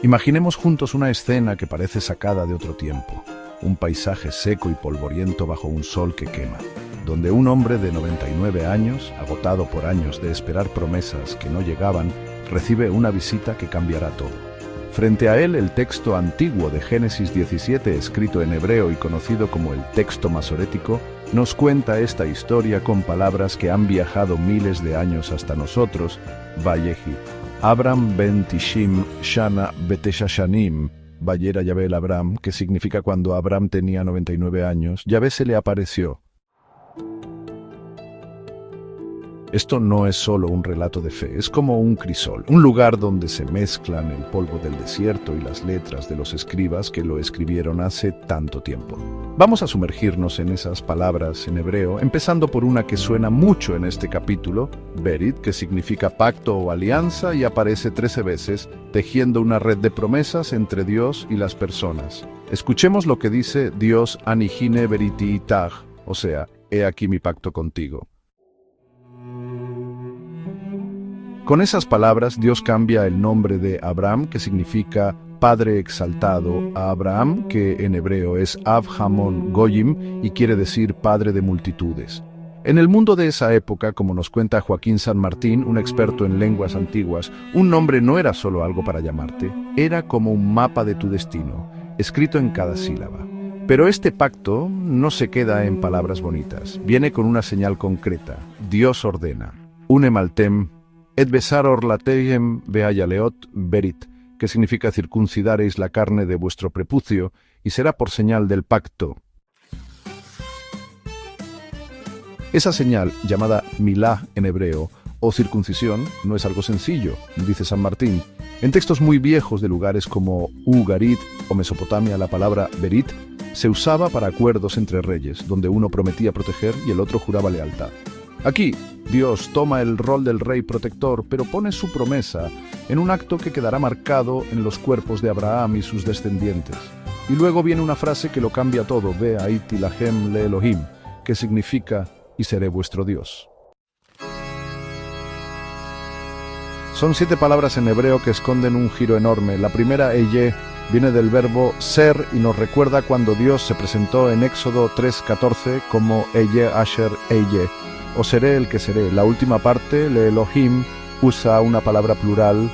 Imaginemos juntos una escena que parece sacada de otro tiempo, un paisaje seco y polvoriento bajo un sol que quema, donde un hombre de 99 años, agotado por años de esperar promesas que no llegaban, recibe una visita que cambiará todo. Frente a él, el texto antiguo de Génesis 17, escrito en hebreo y conocido como el texto masorético, nos cuenta esta historia con palabras que han viajado miles de años hasta nosotros. Vayehi, Abram ben Tishim Shana betesha shanim, Vayera Yahvé el Abram, que significa cuando Abram tenía 99 años, Yahvé se le apareció. Esto no es solo un relato de fe, es como un crisol, un lugar donde se mezclan el polvo del desierto y las letras de los escribas que lo escribieron hace tanto tiempo. Vamos a sumergirnos en esas palabras en hebreo, empezando por una que suena mucho en este capítulo, Berit, que significa pacto o alianza y aparece 13 veces, tejiendo una red de promesas entre Dios y las personas. Escuchemos lo que dice Dios Anihine Beriti Itach, o sea, he aquí mi pacto contigo. Con esas palabras, Dios cambia el nombre de Abram, que significa Padre exaltado, a Abraham, que en hebreo es Av Hamon Goyim y quiere decir Padre de multitudes. En el mundo de esa época, como nos cuenta Joaquín San Martín, un experto en lenguas antiguas, un nombre no era solo algo para llamarte, era como un mapa de tu destino, escrito en cada sílaba. Pero este pacto no se queda en palabras bonitas, viene con una señal concreta. Dios ordena. Unemaltem et besar orlateihem beayaleot berit, que significa circuncidaréis la carne de vuestro prepucio, y será por señal del pacto. Esa señal, llamada milá en hebreo, o circuncisión, no es algo sencillo, dice San Martín. En textos muy viejos de lugares como Ugarit o Mesopotamia, la palabra berit se usaba para acuerdos entre reyes, donde uno prometía proteger y el otro juraba lealtad. Aquí, Dios toma el rol del rey protector, pero pone su promesa en un acto que quedará marcado en los cuerpos de Abraham y sus descendientes. Y luego viene una frase que lo cambia todo, Ve haiti lahem le Elohim, que significa, y seré vuestro Dios. Son 7 palabras en hebreo que esconden un giro enorme. La primera, eye, viene del verbo ser y nos recuerda cuando Dios se presentó en Éxodo 3:14 como eye asher eye, o seré el que seré. La última parte, le Elohim, usa una palabra plural,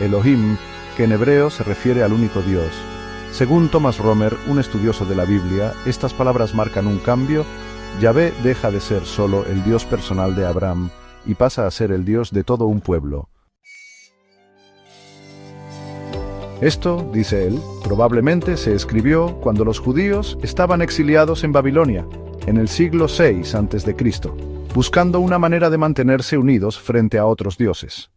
Elohim, que en hebreo se refiere al único Dios. Según Thomas Romer, un estudioso de la Biblia, estas palabras marcan un cambio. Yahvé deja de ser solo el Dios personal de Abraham y pasa a ser el Dios de todo un pueblo. Esto, dice él, probablemente se escribió cuando los judíos estaban exiliados en Babilonia, en el siglo VI a.C., buscando una manera de mantenerse unidos frente a otros dioses.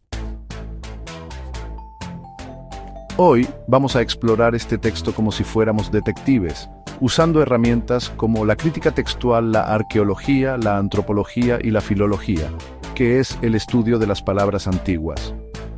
Hoy vamos a explorar este texto como si fuéramos detectives, usando herramientas como la crítica textual, la arqueología, la antropología y la filología, que es el estudio de las palabras antiguas.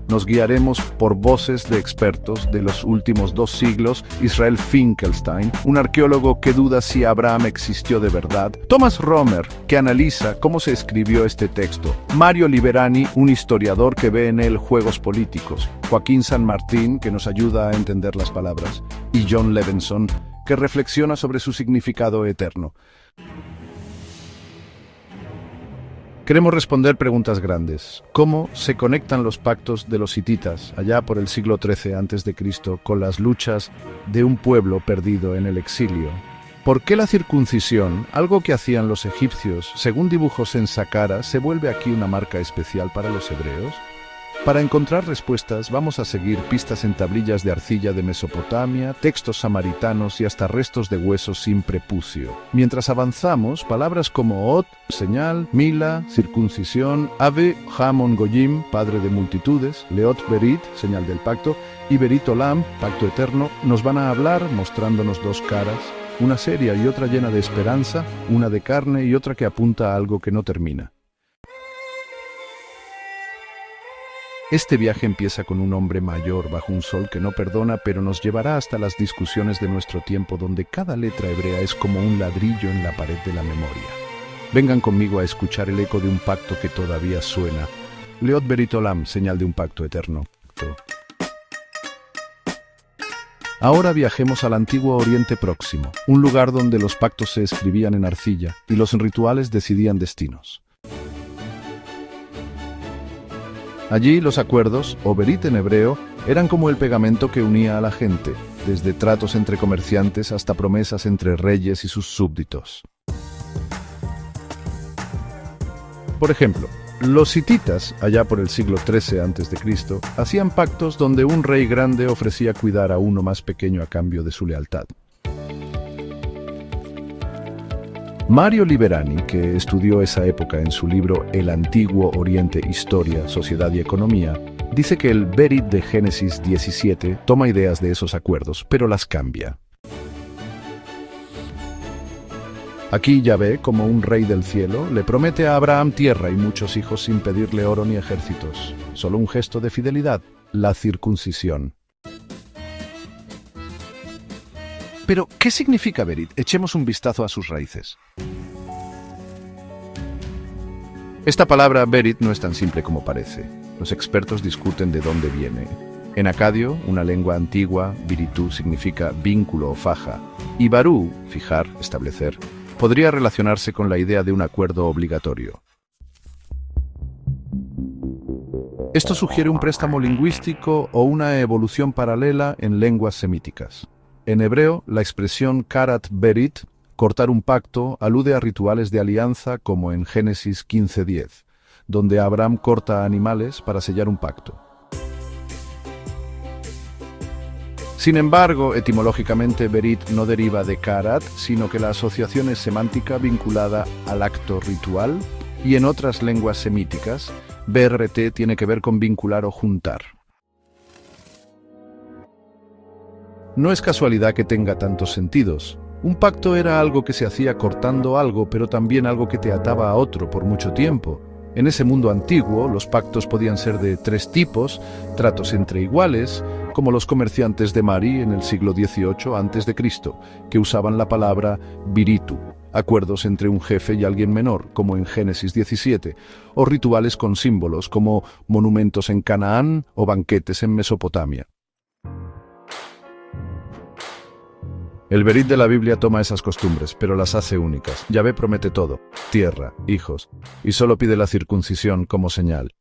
Nos guiaremos por voces de expertos de los últimos 2 siglos, Israel Finkelstein, un arqueólogo que duda si Abraham existió de verdad, Thomas Romer, que analiza cómo se escribió este texto, Mario Liberani, un historiador que ve en él juegos políticos, Joaquín San Martín, que nos ayuda a entender las palabras, y John Levenson, que reflexiona sobre su significado eterno. Queremos responder preguntas grandes. ¿Cómo se conectan los pactos de los hititas, allá por el siglo XIII a.C., con las luchas de un pueblo perdido en el exilio? ¿Por qué la circuncisión, algo que hacían los egipcios, según dibujos en Saqqara, se vuelve aquí una marca especial para los hebreos? Para encontrar respuestas vamos a seguir pistas en tablillas de arcilla de Mesopotamia, textos samaritanos y hasta restos de huesos sin prepucio. Mientras avanzamos, palabras como Ot, señal, Mila, circuncisión, Ave, Hamon Goyim, padre de multitudes, Leot Berit, señal del pacto, y Berit Olam, pacto eterno, nos van a hablar mostrándonos 2 caras, una seria y otra llena de esperanza, una de carne y otra que apunta a algo que no termina. Este viaje empieza con un hombre mayor bajo un sol que no perdona, pero nos llevará hasta las discusiones de nuestro tiempo, donde cada letra hebrea es como un ladrillo en la pared de la memoria. Vengan conmigo a escuchar el eco de un pacto que todavía suena. Leot Berit Olam, señal de un pacto eterno. Ahora viajemos al antiguo Oriente Próximo, un lugar donde los pactos se escribían en arcilla y los rituales decidían destinos. Allí los acuerdos, o berit en hebreo, eran como el pegamento que unía a la gente, desde tratos entre comerciantes hasta promesas entre reyes y sus súbditos. Por ejemplo, los hititas, allá por el siglo XIII a.C., hacían pactos donde un rey grande ofrecía cuidar a uno más pequeño a cambio de su lealtad. Mario Liberani, que estudió esa época en su libro El Antiguo Oriente, Historia, Sociedad y Economía, dice que el Berit de Génesis 17 toma ideas de esos acuerdos, pero las cambia. Aquí Yahvé, como un rey del cielo, le promete a Abraham tierra y muchos hijos sin pedirle oro ni ejércitos. Solo un gesto de fidelidad, la circuncisión. Pero, ¿qué significa Berit? Echemos un vistazo a sus raíces. Esta palabra Berit no es tan simple como parece. Los expertos discuten de dónde viene. En acadio, una lengua antigua, biritú significa vínculo o faja, y barú, fijar, establecer, podría relacionarse con la idea de un acuerdo obligatorio. Esto sugiere un préstamo lingüístico o una evolución paralela en lenguas semíticas. En hebreo, la expresión karat berit, cortar un pacto, alude a rituales de alianza como en Génesis 15:10, donde Abraham corta animales para sellar un pacto. Sin embargo, etimológicamente berit no deriva de karat, sino que la asociación es semántica vinculada al acto ritual, y en otras lenguas semíticas, BRT tiene que ver con vincular o juntar. No es casualidad que tenga tantos sentidos. Un pacto era algo que se hacía cortando algo, pero también algo que te ataba a otro por mucho tiempo. En ese mundo antiguo, los pactos podían ser de tres tipos: tratos entre iguales, como los comerciantes de Mari en el siglo XVIII a.C., que usaban la palabra biritu, acuerdos entre un jefe y alguien menor, como en Génesis 17, o rituales con símbolos, como monumentos en Canaán o banquetes en Mesopotamia. El Berit de la Biblia toma esas costumbres, pero las hace únicas. Yahvé promete todo: tierra, hijos, y solo pide la circuncisión como señal.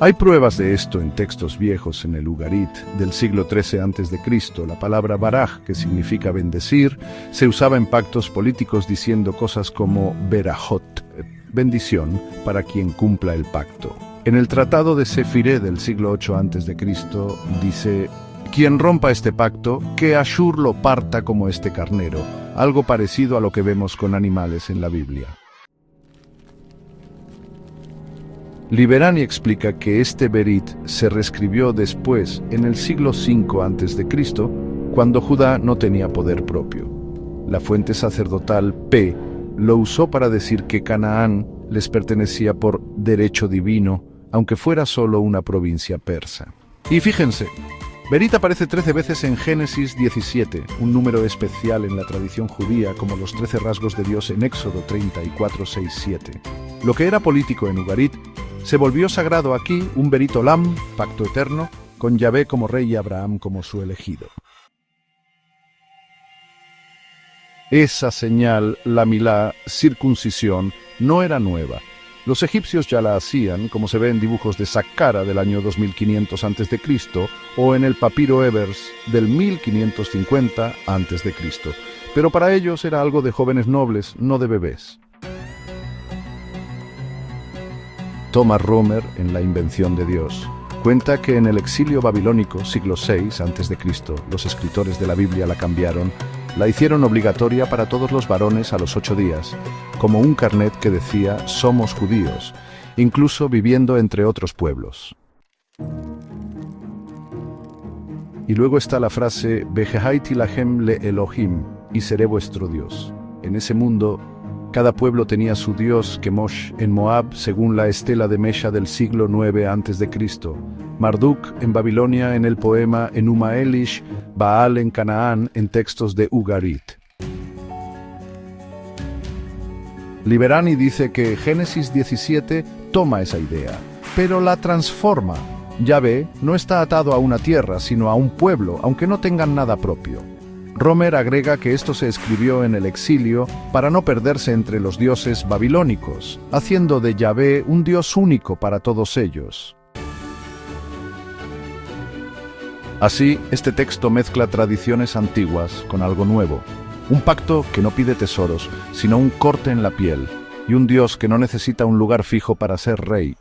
Hay pruebas de esto en textos viejos. En el Ugarit del siglo XIII a.C., la palabra baraj, que significa bendecir, se usaba en pactos políticos diciendo cosas como berajot, bendición para quien cumpla el pacto. En el Tratado de Sefiré del siglo VIII a.C. dice: quien rompa este pacto, que Ashur lo parta como este carnero, algo parecido a lo que vemos con animales en la Biblia. Liberani explica que este Berit se reescribió después, en el siglo V a.C., cuando Judá no tenía poder propio. La fuente sacerdotal P lo usó para decir que Canaán les pertenecía por derecho divino, aunque fuera solo una provincia persa. Y fíjense, Berit aparece 13 veces en Génesis 17, un número especial en la tradición judía, como los 13 rasgos de Dios en Éxodo 34, 6, 7. Lo que era político en Ugarit se volvió sagrado aquí, un Berit Olam, pacto eterno, con Yahvé como rey y Abraham como su elegido. Esa señal, la milá, circuncisión, no era nueva. Los egipcios ya la hacían, como se ve en dibujos de Saqqara del año 2500 a.C. o en el papiro Ebers del 1550 a.C., pero para ellos era algo de jóvenes nobles, no de bebés. Thomas Romer, en La invención de Dios, cuenta que en el exilio babilónico, siglo VI a.C., los escritores de la Biblia la cambiaron, la hicieron obligatoria para todos los varones a los 8 días, como un carnet que decía «somos judíos», incluso viviendo entre otros pueblos. Y luego está la frase «Vejehaiti lahem le Elohim», y seré vuestro Dios. En ese mundo, cada pueblo tenía su dios, Kemosh, en Moab, según la estela de Mesha del siglo IX a.C., Marduk en Babilonia en el poema Enuma Elish, Baal en Canaán en textos de Ugarit. Liberani dice que Génesis 17 toma esa idea, pero la transforma. Yahvé no está atado a una tierra, sino a un pueblo, aunque no tengan nada propio. Romer agrega que esto se escribió en el exilio para no perderse entre los dioses babilónicos, haciendo de Yahvé un dios único para todos ellos. Así, este texto mezcla tradiciones antiguas con algo nuevo, un pacto que no pide tesoros, sino un corte en la piel, y un Dios que no necesita un lugar fijo para ser rey.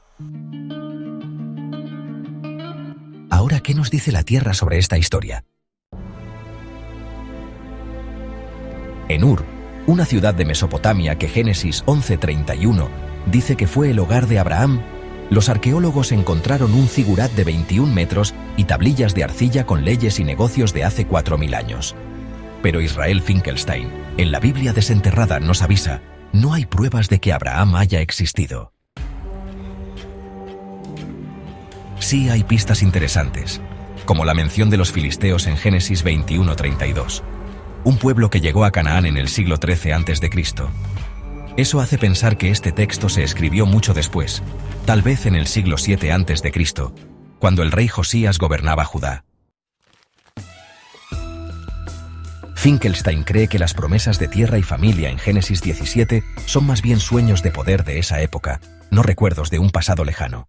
Ahora, ¿qué nos dice la Tierra sobre esta historia? En Ur, una ciudad de Mesopotamia que Génesis 11:31 dice que fue el hogar de Abraham, los arqueólogos encontraron un zigurat de 21 metros y tablillas de arcilla con leyes y negocios de hace 4000 años. Pero Israel Finkelstein, en la Biblia desenterrada, nos avisa: no hay pruebas de que Abraham haya existido. Sí hay pistas interesantes, como la mención de los filisteos en Génesis 21:32, un pueblo que llegó a Canaán en el siglo XIII a.C. Eso hace pensar que este texto se escribió mucho después, tal vez en el siglo VII a.C., cuando el rey Josías gobernaba Judá. Finkelstein cree que las promesas de tierra y familia en Génesis 17 son más bien sueños de poder de esa época, no recuerdos de un pasado lejano.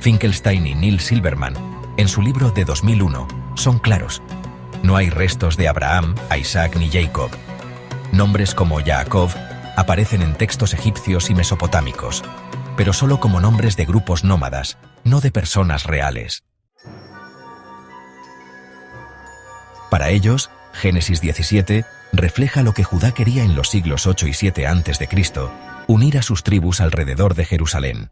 Finkelstein y Neil Silverman, en su libro de 2001, son claros. No hay restos de Abraham, Isaac ni Jacob. Nombres como Jacob aparecen en textos egipcios y mesopotámicos, pero solo como nombres de grupos nómadas, no de personas reales. Para ellos, Génesis 17 refleja lo que Judá quería en los siglos 8 y 7 a.C., unir a sus tribus alrededor de Jerusalén.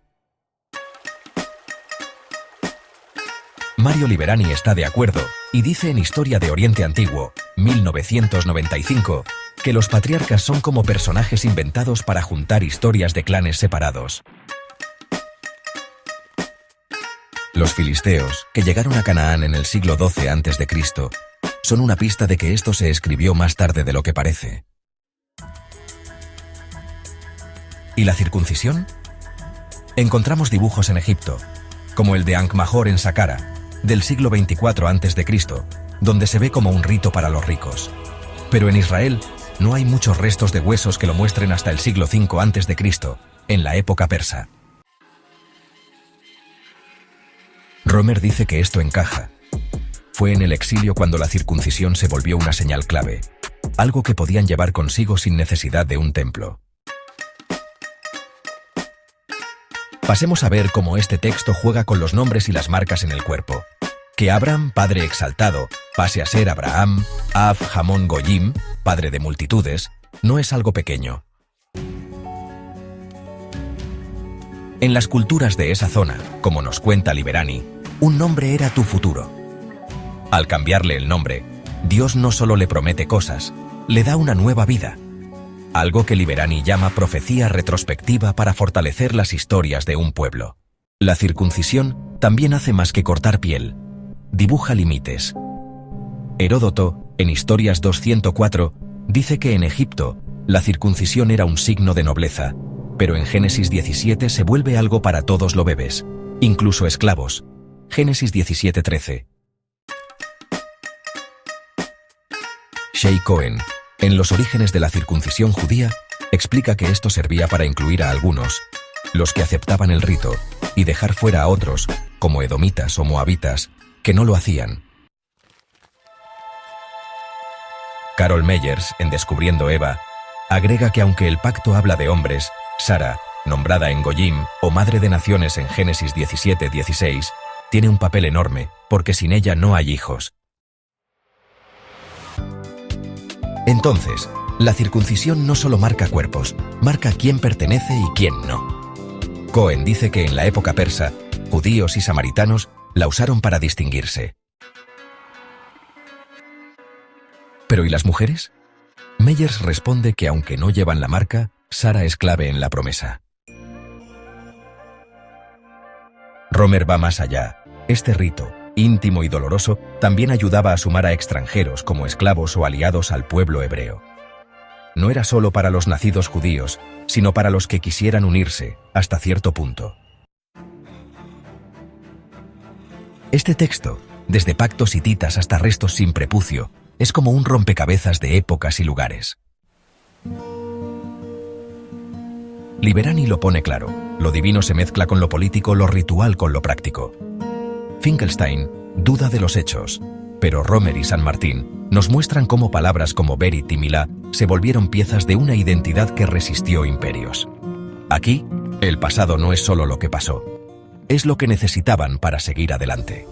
Mario Liberani está de acuerdo y dice en Historia de Oriente Antiguo, 1995, que los patriarcas son como personajes inventados para juntar historias de clanes separados. Los filisteos, que llegaron a Canaán en el siglo XII a.C., son una pista de que esto se escribió más tarde de lo que parece. ¿Y la circuncisión? Encontramos dibujos en Egipto, como el de Ankh-Mahor en Saqqara, del siglo XXIV a.C., donde se ve como un rito para los ricos. Pero en Israel no hay muchos restos de huesos que lo muestren hasta el siglo V a.C., en la época persa. Romer dice que esto encaja. Fue en el exilio cuando la circuncisión se volvió una señal clave, algo que podían llevar consigo sin necesidad de un templo. Pasemos a ver cómo este texto juega con los nombres y las marcas en el cuerpo. Que Abram, padre exaltado, pase a ser Abraham, Av Hamon Goyim, padre de multitudes, no es algo pequeño. En las culturas de esa zona, como nos cuenta Liberani, un nombre era tu futuro. Al cambiarle el nombre, Dios no solo le promete cosas, le da una nueva vida. Algo que Liberani llama profecía retrospectiva para fortalecer las historias de un pueblo. La circuncisión también hace más que cortar piel, dibuja límites. Heródoto, en Historias 204, dice que en Egipto la circuncisión era un signo de nobleza, pero en Génesis 17 se vuelve algo para todos los bebés, incluso esclavos. Génesis 17:13. Shea Cohen, en Los orígenes de la circuncisión judía, explica que esto servía para incluir a algunos, los que aceptaban el rito, y dejar fuera a otros, como edomitas o moabitas, que no lo hacían. Carol Meyers, en Descubriendo Eva, agrega que aunque el pacto habla de hombres, Sara, nombrada en Goyim o madre de naciones en Génesis 17:16, tiene un papel enorme, porque sin ella no hay hijos. Entonces, la circuncisión no solo marca cuerpos, marca quién pertenece y quién no. Cohen dice que en la época persa, judíos y samaritanos la usaron para distinguirse. ¿Pero y las mujeres? Meyers responde que aunque no llevan la marca, Sara es clave en la promesa. Romer va más allá. Este rito, íntimo y doloroso, también ayudaba a sumar a extranjeros como esclavos o aliados al pueblo hebreo. No era solo para los nacidos judíos, sino para los que quisieran unirse, hasta cierto punto. Este texto, desde pactos hititas hasta restos sin prepucio, es como un rompecabezas de épocas y lugares. Liberani lo pone claro: lo divino se mezcla con lo político, lo ritual con lo práctico. Finkelstein duda de los hechos, pero Romer y San Martín nos muestran cómo palabras como Berit y Milá se volvieron piezas de una identidad que resistió imperios. Aquí, el pasado no es solo lo que pasó, es lo que necesitaban para seguir adelante.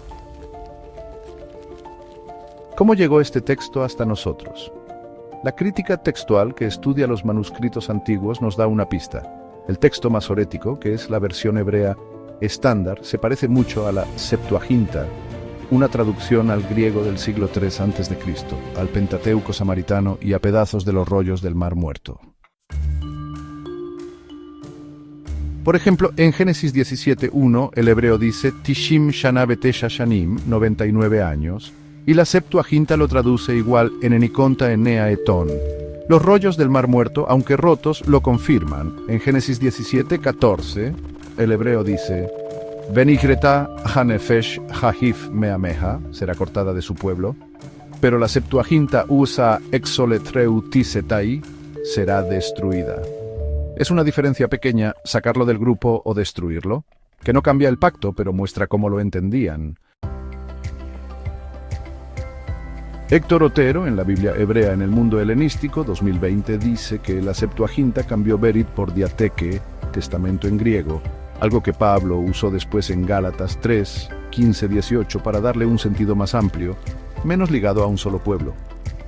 ¿Cómo llegó este texto hasta nosotros? La crítica textual que estudia los manuscritos antiguos nos da una pista. El texto masorético, que es la versión hebrea estándar, se parece mucho a la Septuaginta, una traducción al griego del siglo III a.C., al Pentateuco samaritano y a pedazos de los rollos del Mar Muerto. Por ejemplo, en Génesis 17:1 el hebreo dice Tishim Shana Betesha Shanim, 99 años, y la Septuaginta lo traduce igual en Eniconta Enea Etón. Los rollos del Mar Muerto, aunque rotos, lo confirman. En Génesis 17:14 el hebreo dice Venigreta Hanefesh Hahif Meameha, será cortada de su pueblo, pero la Septuaginta usa Exoletreu Tisetai, será destruida. Es una diferencia pequeña sacarlo del grupo o destruirlo, que no cambia el pacto, pero muestra cómo lo entendían. Héctor Otero, en la Biblia hebrea en el mundo helenístico, 2020, dice que la Septuaginta cambió Berit por diateque, testamento en griego, algo que Pablo usó después en Gálatas 3, 15, 18 para darle un sentido más amplio, menos ligado a un solo pueblo.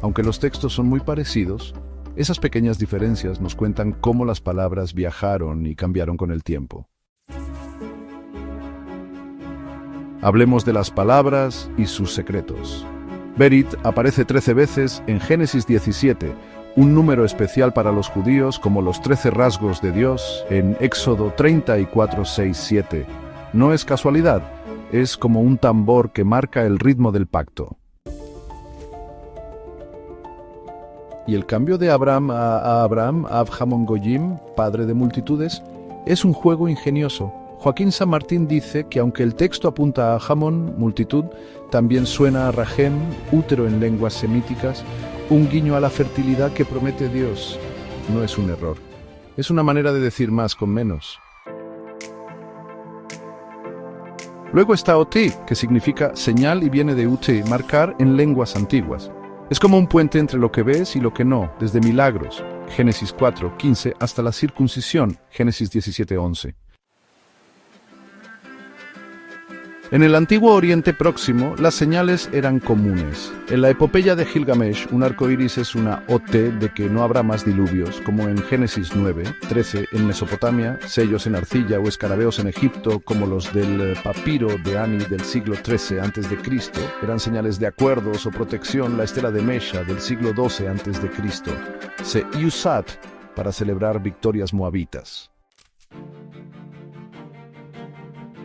Aunque los textos son muy parecidos, esas pequeñas diferencias nos cuentan cómo las palabras viajaron y cambiaron con el tiempo. Hablemos de las palabras y sus secretos. Berit aparece 13 veces en Génesis 17, un número especial para los judíos como los 13 rasgos de Dios en Éxodo 34, 6, 7. No es casualidad, es como un tambor que marca el ritmo del pacto. Y el cambio de Abraham a Abraham, Avhamon Goyim, padre de multitudes, es un juego ingenioso. Joaquín San Martín dice que aunque el texto apunta a Hamon, multitud, también suena a Rahem, útero en lenguas semíticas, un guiño a la fertilidad que promete Dios. No es un error. Es una manera de decir más con menos. Luego está Oti, que significa señal y viene de Uti, marcar en lenguas antiguas. Es como un puente entre lo que ves y lo que no, desde milagros, Génesis 4, 15, hasta la circuncisión, Génesis 17, 11. En el antiguo Oriente Próximo, las señales eran comunes. En la epopeya de Gilgamesh, un arco iris es una OT de que no habrá más diluvios, como en Génesis 9, 13 en Mesopotamia, sellos en arcilla o escarabeos en Egipto, como los del papiro de Ani del siglo XIII a.C., eran señales de acuerdos o protección. La estela de Mesha del siglo XII a.C. se usat para celebrar victorias moabitas.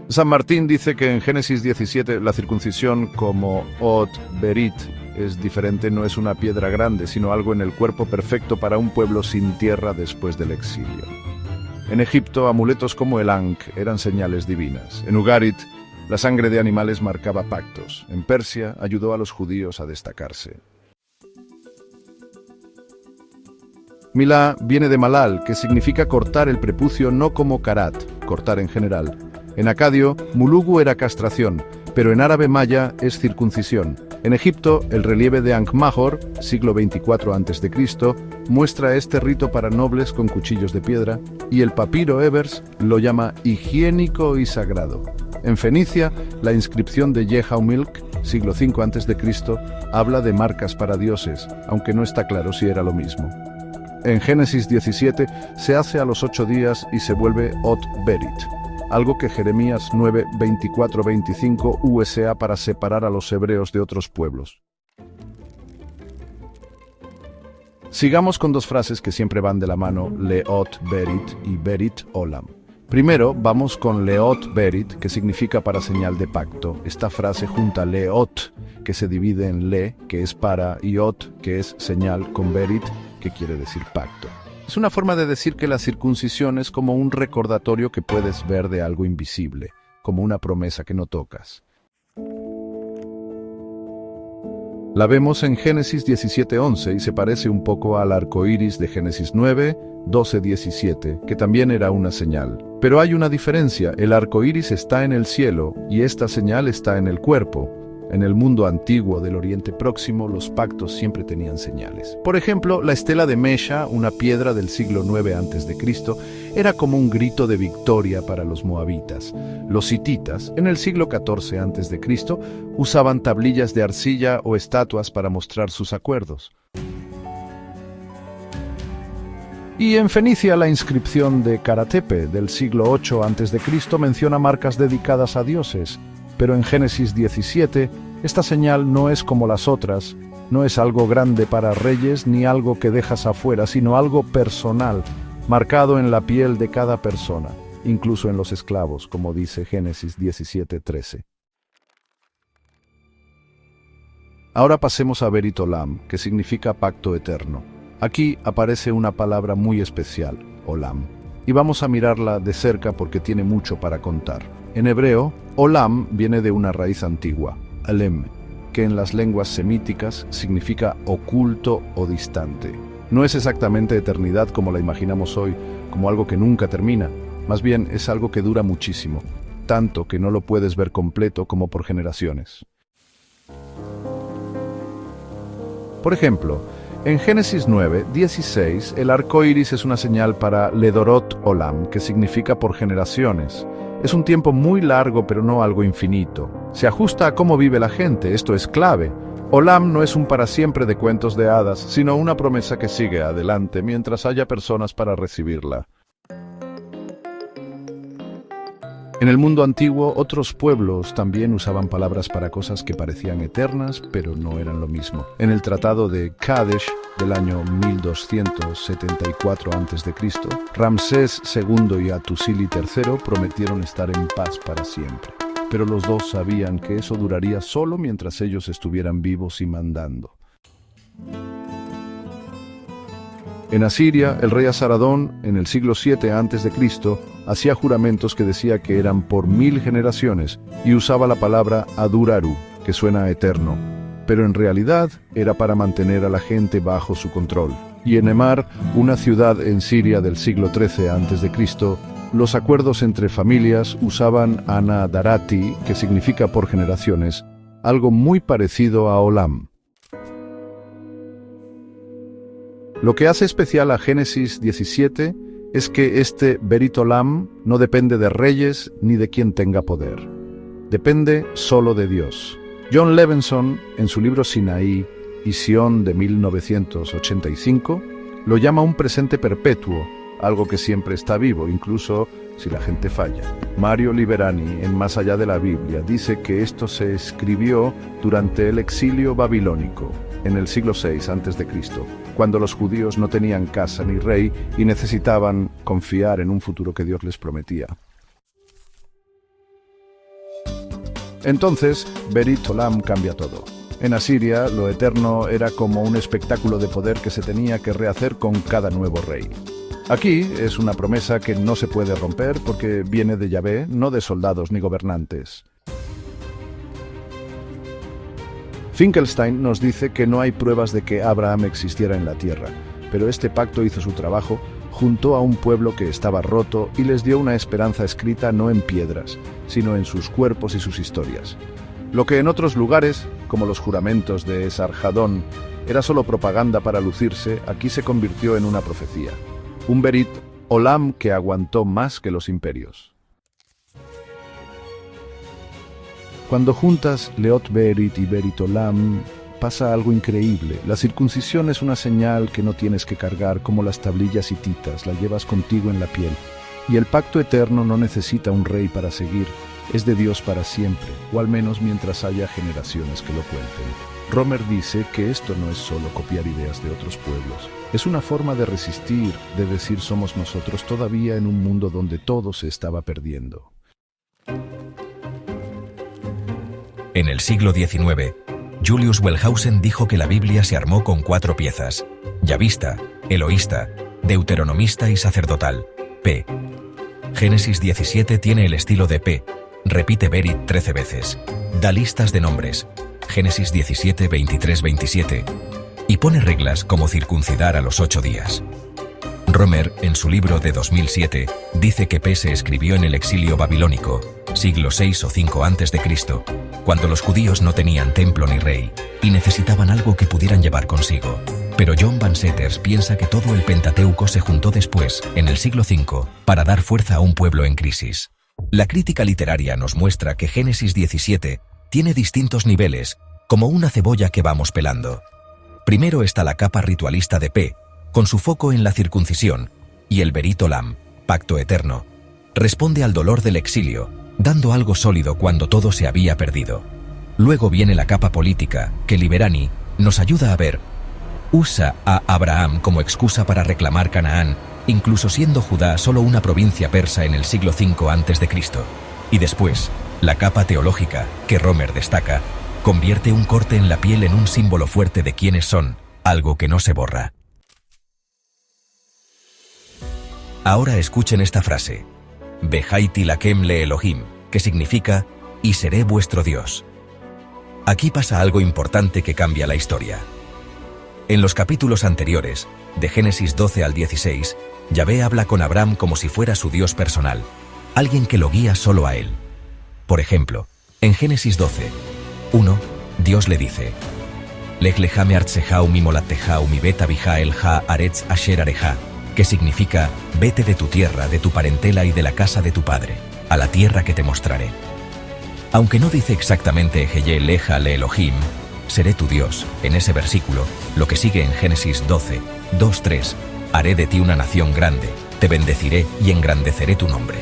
San Martín dice que en Génesis 17 la circuncisión como Ot Berit es diferente, no es una piedra grande, sino algo en el cuerpo perfecto para un pueblo sin tierra después del exilio. En Egipto, amuletos como el Ankh eran señales divinas. En Ugarit, la sangre de animales marcaba pactos. En Persia, ayudó a los judíos a destacarse. Milá viene de Malal, que significa cortar el prepucio, no como karat, cortar en general. En acadio, mulugu era castración, pero en árabe maya es circuncisión. En Egipto, el relieve de Ankh-Mahor, siglo 24 a.C., muestra este rito para nobles con cuchillos de piedra, y el papiro Ebers lo llama higiénico y sagrado. En Fenicia, la inscripción de Yehaumilk, siglo V a.C., habla de marcas para dioses, aunque no está claro si era lo mismo. En Génesis 17 se hace a los 8 días y se vuelve Ot Berit, algo que Jeremías 9, 24-25 USA para separar a los hebreos de otros pueblos. Sigamos con dos frases que siempre van de la mano, Leot Berit y Berit Olam. Primero, vamos con Leot Berit, que significa para señal de pacto. Esta frase junta Leot, que se divide en Le, que es para, y Ot, que es señal, con Berit, que quiere decir pacto. Es una forma de decir que la circuncisión es como un recordatorio que puedes ver de algo invisible, como una promesa que no tocas. La vemos en Génesis 17:11 y se parece un poco al arco iris de Génesis 9, 12, 17, que también era una señal. Pero hay una diferencia: el arco iris está en el cielo y esta señal está en el cuerpo. En el mundo antiguo del Oriente Próximo, los pactos siempre tenían señales. Por ejemplo, la estela de Mesha, una piedra del siglo IX a.C., era como un grito de victoria para los moabitas. Los hititas, en el siglo XIV a.C., usaban tablillas de arcilla o estatuas para mostrar sus acuerdos. Y en Fenicia, la inscripción de Karatepe del siglo VIII a.C. menciona marcas dedicadas a dioses. Pero en Génesis 17, esta señal no es como las otras, no es algo grande para reyes ni algo que dejas afuera, sino algo personal, marcado en la piel de cada persona, incluso en los esclavos, como dice Génesis 17:13. Ahora pasemos a Berit Olam, que significa pacto eterno. Aquí aparece una palabra muy especial, Olam, y vamos a mirarla de cerca porque tiene mucho para contar. En hebreo, Olam viene de una raíz antigua, Alem, que en las lenguas semíticas significa oculto o distante. No es exactamente eternidad como la imaginamos hoy, como algo que nunca termina. Más bien es algo que dura muchísimo, tanto que no lo puedes ver completo como por generaciones. Por ejemplo, en Génesis 9:16, el arco iris es una señal para Ledorot Olam, que significa por generaciones. Es un tiempo muy largo, pero no algo infinito. Se ajusta a cómo vive la gente, esto es clave. Olam no es un para siempre de cuentos de hadas, sino una promesa que sigue adelante mientras haya personas para recibirla. En el mundo antiguo, otros pueblos también usaban palabras para cosas que parecían eternas, pero no eran lo mismo. En el Tratado de Kadesh del año 1274 a.C., Ramsés II y Atusili III prometieron estar en paz para siempre. Pero los dos sabían que eso duraría solo mientras ellos estuvieran vivos y mandando. En Asiria, el rey Asaradón, en el siglo VII a.C., hacía juramentos que decía que eran por 1000 generaciones y usaba la palabra Aduraru, que suena a eterno, pero en realidad era para mantener a la gente bajo su control. Y en Emar, una ciudad en Siria del siglo XIII a.C., los acuerdos entre familias usaban Anadarati, que significa por generaciones, algo muy parecido a Olam. Lo que hace especial a Génesis 17 es que este Berit Olam no depende de reyes ni de quien tenga poder. Depende solo de Dios. John Levenson, en su libro Sinaí y Sion de 1985, lo llama un presente perpetuo, algo que siempre está vivo, incluso si la gente falla. Mario Liberani, en Más allá de la Biblia, dice que esto se escribió durante el exilio babilónico, en el siglo VI a.C., cuando los judíos no tenían casa ni rey y necesitaban confiar en un futuro que Dios les prometía. Entonces, Berit Olam cambia todo. En Asiria, lo eterno era como un espectáculo de poder que se tenía que rehacer con cada nuevo rey. Aquí es una promesa que no se puede romper porque viene de Yahvé, no de soldados ni gobernantes. Finkelstein nos dice que no hay pruebas de que Abraham existiera en la tierra, pero este pacto hizo su trabajo, juntó a un pueblo que estaba roto y les dio una esperanza escrita no en piedras, sino en sus cuerpos y sus historias. Lo que en otros lugares, como los juramentos de Esarhadón, era solo propaganda para lucirse, aquí se convirtió en una profecía. Un Berit Olam que aguantó más que los imperios. Cuando juntas Leot Berit y Berit Olam, pasa algo increíble. La circuncisión es una señal que no tienes que cargar como las tablillas hititas, la llevas contigo en la piel. Y el pacto eterno no necesita un rey para seguir, es de Dios para siempre, o al menos mientras haya generaciones que lo cuenten. Romer dice que esto no es solo copiar ideas de otros pueblos, es una forma de resistir, de decir somos nosotros todavía en un mundo donde todo se estaba perdiendo. En el siglo XIX, Julius Wellhausen dijo que la Biblia se armó con 4 piezas: yavista, eloísta, deuteronomista y sacerdotal. P. Génesis 17 tiene el estilo de P. Repite Berit 13 veces. Da listas de nombres. Génesis 17, 23-27, y pone reglas como circuncidar a los 8 días. Romer, en su libro de 2007, dice que P se escribió en el exilio babilónico, siglo VI o V a.C., cuando los judíos no tenían templo ni rey, y necesitaban algo que pudieran llevar consigo. Pero John Van Seters piensa que todo el Pentateuco se juntó después, en el siglo V, para dar fuerza a un pueblo en crisis. La crítica literaria nos muestra que Génesis 17 tiene distintos niveles, como una cebolla que vamos pelando. Primero está la capa ritualista de P, con su foco en la circuncisión, y el Berit Olam, pacto eterno, responde al dolor del exilio, dando algo sólido cuando todo se había perdido. Luego viene la capa política, que Liberani nos ayuda a ver. Usa a Abraham como excusa para reclamar Canaán, incluso siendo Judá solo una provincia persa en el siglo V a.C. Y después, la capa teológica, que Romer destaca, convierte un corte en la piel en un símbolo fuerte de quiénes son, algo que no se borra. Ahora escuchen esta frase: Behaiti lakem le Elohim, que significa, y seré vuestro Dios. Aquí pasa algo importante que cambia la historia. En los capítulos anteriores, de Génesis 12 al 16, Yahvé habla con Abraham como si fuera su Dios personal, alguien que lo guía solo a él. Por ejemplo, en Génesis 12, 1, Dios le dice: Lech lecha meartzeja umimolatteja umibeta bija el ha aretz asher areja, que significa, vete de tu tierra, de tu parentela y de la casa de tu padre, a la tierra que te mostraré. Aunque no dice exactamente Ejeye leja le Elohim, seré tu Dios, en ese versículo, lo que sigue en Génesis 12, 2-3, haré de ti una nación grande, te bendeciré y engrandeceré tu nombre.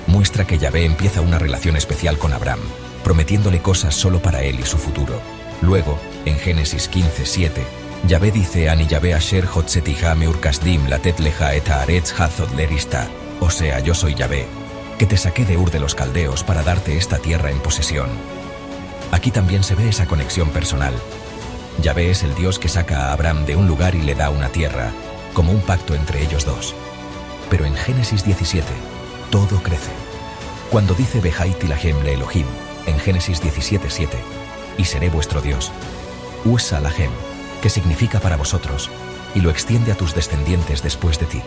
Muestra que Yahvé empieza una relación especial con Abraham, prometiéndole cosas solo para él y su futuro. Luego, en Génesis 15, 7, Yahvé dice: Ani Yahvé asher hotzetiha meurkasdim latet leja eta aretz hazod lerista, o sea, yo soy Yahvé, que te saqué de Ur de los Caldeos para darte esta tierra en posesión. Aquí también se ve esa conexión personal. Yahvé es el Dios que saca a Abraham de un lugar y le da una tierra, como un pacto entre ellos dos. Pero en Génesis 17, todo crece. Cuando dice Behaiti lahem le Elohim, en Génesis 17, 7, y seré vuestro Dios, usa lahem, que significa para vosotros, y lo extiende a tus descendientes después de ti.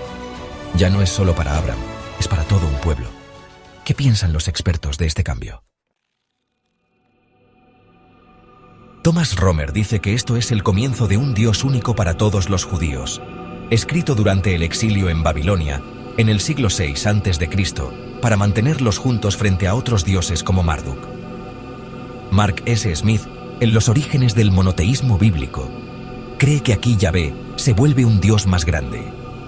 Ya no es solo para Abraham, es para todo un pueblo. ¿Qué piensan los expertos de este cambio? Thomas Romer dice que esto es el comienzo de un Dios único para todos los judíos, escrito durante el exilio en Babilonia, en el siglo VI a.C., para mantenerlos juntos frente a otros dioses como Marduk. Mark S. Smith, en Los orígenes del monoteísmo bíblico, cree que aquí Yahvé se vuelve un Dios más grande,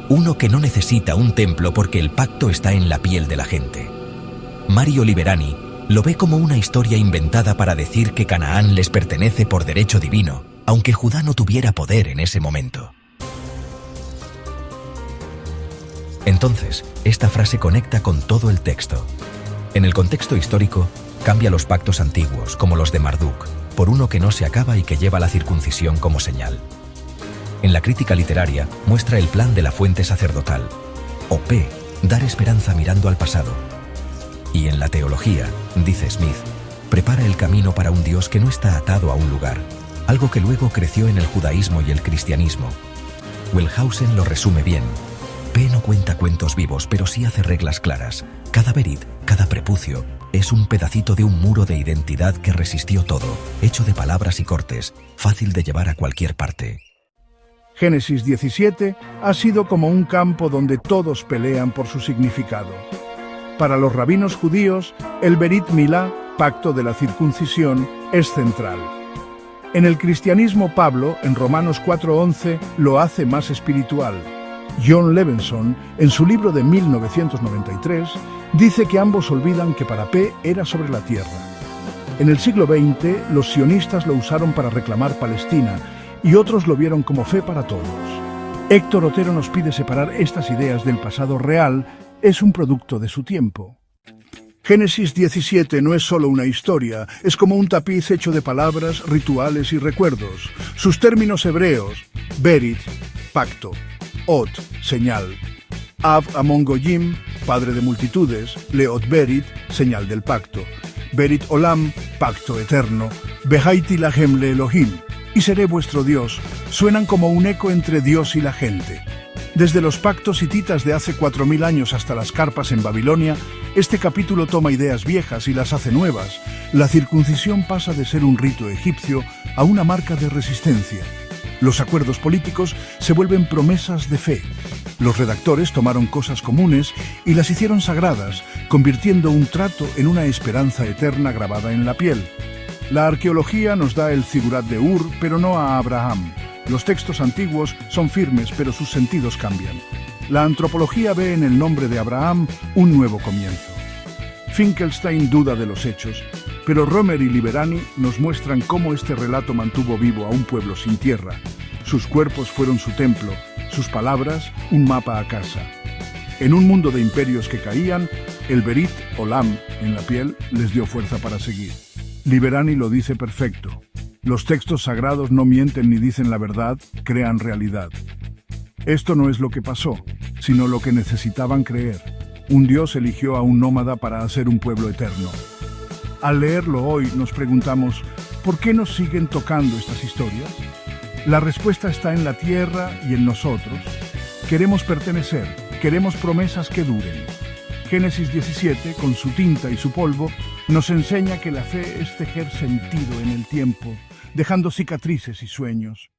uno que no necesita un templo porque el pacto está en la piel de la gente. Mario Liberani lo ve como una historia inventada para decir que Canaán les pertenece por derecho divino, aunque Judá no tuviera poder en ese momento. Entonces, esta frase conecta con todo el texto. En el contexto histórico, cambia los pactos antiguos, como los de Marduk, por uno que no se acaba y que lleva la circuncisión como señal. En la crítica literaria, muestra el plan de la fuente sacerdotal, o P, dar esperanza mirando al pasado. Y en la teología, dice Smith, prepara el camino para un Dios que no está atado a un lugar, algo que luego creció en el judaísmo y el cristianismo. Wellhausen lo resume bien. P no cuenta cuentos vivos, pero sí hace reglas claras. Cada berit, cada prepucio, es un pedacito de un muro de identidad que resistió todo, hecho de palabras y cortes, fácil de llevar a cualquier parte. Génesis 17 ha sido como un campo donde todos pelean por su significado. Para los rabinos judíos, el Berit Milá, pacto de la circuncisión, es central. En el cristianismo, Pablo, en Romanos 4:11, lo hace más espiritual. John Levenson, en su libro de 1993, dice que ambos olvidan que para P era sobre la tierra. En el siglo XX, los sionistas lo usaron para reclamar Palestina y otros lo vieron como fe para todos. Héctor Otero nos pide separar estas ideas del pasado real, es un producto de su tiempo. Génesis 17 no es solo una historia, es como un tapiz hecho de palabras, rituales y recuerdos. Sus términos hebreos, Berit, pacto, Ot, señal, Av Amon Goyim, padre de multitudes, Leot Berit, señal del pacto, Berit Olam, pacto eterno, Behaiti Lahem le Elohim, y seré vuestro Dios, suenan como un eco entre Dios y la gente. Desde los pactos hititas de hace 4000 años hasta las carpas en Babilonia, este capítulo toma ideas viejas y las hace nuevas. La circuncisión pasa de ser un rito egipcio a una marca de resistencia. Los acuerdos políticos se vuelven promesas de fe. Los redactores tomaron cosas comunes y las hicieron sagradas, convirtiendo un trato en una esperanza eterna grabada en la piel. La arqueología nos da el Zigurat de Ur, pero no a Abraham. Los textos antiguos son firmes, pero sus sentidos cambian. La antropología ve en el nombre de Abraham un nuevo comienzo. Finkelstein duda de los hechos, pero Romer y Liberani nos muestran cómo este relato mantuvo vivo a un pueblo sin tierra. Sus cuerpos fueron su templo, sus palabras un mapa a casa. En un mundo de imperios que caían, el Berit Olam en la piel les dio fuerza para seguir. Liberani lo dice perfecto. Los textos sagrados no mienten ni dicen la verdad, crean realidad. Esto no es lo que pasó, sino lo que necesitaban creer. Un Dios eligió a un nómada para hacer un pueblo eterno. Al leerlo hoy nos preguntamos, ¿por qué nos siguen tocando estas historias? La respuesta está en la tierra y en nosotros. Queremos pertenecer, queremos promesas que duren. Génesis 17, con su tinta y su polvo, nos enseña que la fe es tejer sentido en el tiempo, dejando cicatrices y sueños.